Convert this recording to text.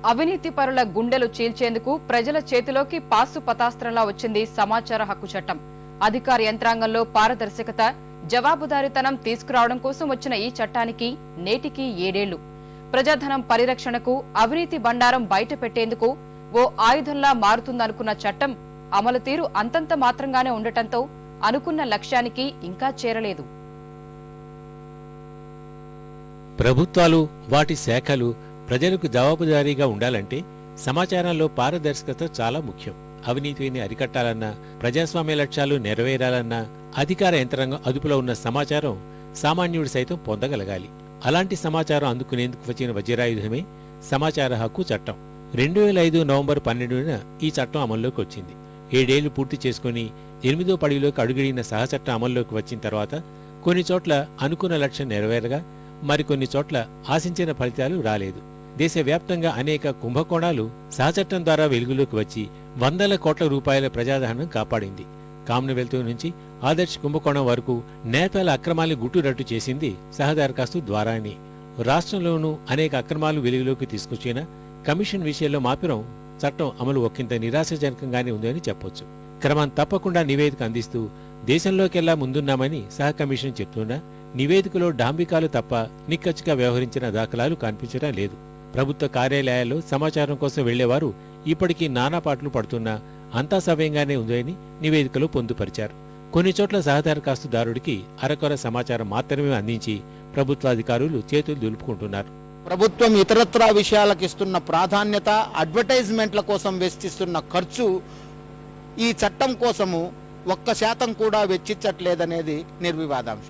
అవినీతి పరుల గుండెలు చీల్చేందుకు ప్రజల చేతిలోకి పాశుపతాస్త్రంలా వచ్చింది సమాచార హక్కు చట్టం. అధికార యంత్రాంగంలో పారదర్శకత, జవాబుదారీతనం తీసుకురావడం కోసం వచ్చిన ఈ చట్టానికి నేటికి 7 ఏళ్లు. ప్రజాధనం పరిరక్షణకు, అవినీతి బండారం బయట పెట్టేందుకు ఓ ఆయుధంలా మారుతుందనుకున్న చట్టం అమలు తీరు అంతంత మాత్రంగానే ఉండటంతో అనుకున్న లక్ష్యానికి ఇంకా చేరలేదు. ప్రభుత్వాలు, వాటి శాఖలు ప్రజలకు జవాబుదారీగా ఉండాలంటే సమాచారంలో పారదర్శకత చాలా ముఖ్యం. అవినీతిని అరికట్టాలన్నా, ప్రజాస్వామ్య లక్ష్యాలు నెరవేరాలన్నా అధికార యంత్రాంగం అదుపులో ఉన్న సమాచారం సామాన్యుడు సైతం పొందగలగాలి. అలాంటి సమాచారం అందుకునేందుకు వచ్చిన వజ్రాయుధమే సమాచార హక్కు చట్టం. 2005 నవంబర్ 12న ఈ చట్టం అమల్లోకి వచ్చింది. 7 ఏళ్లు పూర్తి చేసుకుని 8వ పడిలోకి అడుగుడిన సహచట్టం అమల్లోకి వచ్చిన తర్వాత కొన్ని చోట్ల అనుకున్న లక్ష్యం నెరవేరగా, మరికొన్ని చోట్ల ఆశించిన ఫలితాలు రాలేదు. దేశవ్యాప్తంగా అనేక కుంభకోణాలు సహచట్టం ద్వారా వెలుగులోకి వచ్చి వందల కోట్ల రూపాయల ప్రజాధనం కాపాడింది. కామన్వెల్త్ నుంచి ఆదర్శ్ కుంభకోణం వరకు నేతల అక్రమాలు గుట్టురట్టు చేసింది సహదరఖాస్తు ద్వారానే. రాష్ట్రంలోనూ అనేక అక్రమాలు వెలుగులోకి తీసుకొచ్చిన కమిషన్ విషయంలో మాత్రం చట్టం అమలు ఒకంత నిరాశాజనకంగానే ఉందని చెప్పొచ్చు. క్రమం తప్పకుండా నివేదిక అందిస్తూ దేశంలోకెల్లా ముందున్నామని సహ కమిషన్ చెప్తున్నా నివేదికలో డాంబికాలు తప్ప నిక్కచ్చిగా వ్యవహరించిన దాఖలాలు కనిపించడం లేదు. ప్రభుత్వ కార్యాలయాల్లో సమాచారం కోసం వెళ్లేవారు ఇప్పటికీ నానాపాట్లు పడుతున్నా అంతా సవ్యంగానే ఉందని నివేదికలో పొందుపరిచారు. కొన్ని చోట్ల సహదరఖాస్తుదారుడికి అరకొర సమాచారం మాత్రమే అందించి ప్రభుత్వాధికారులు చేతులు దులుపుకుంటున్నారు. ప్రభుత్వం ఇతరత్రా విషయాలకు ఇస్తున్న ప్రాధాన్యత, అడ్వర్టైజ్మెంట్ల కోసం వెచ్చిస్తున్న ఖర్చు ఈ చట్టం కోసము 1% కూడా వెచ్చించట్లేదనేది నిర్వివాదాంశం.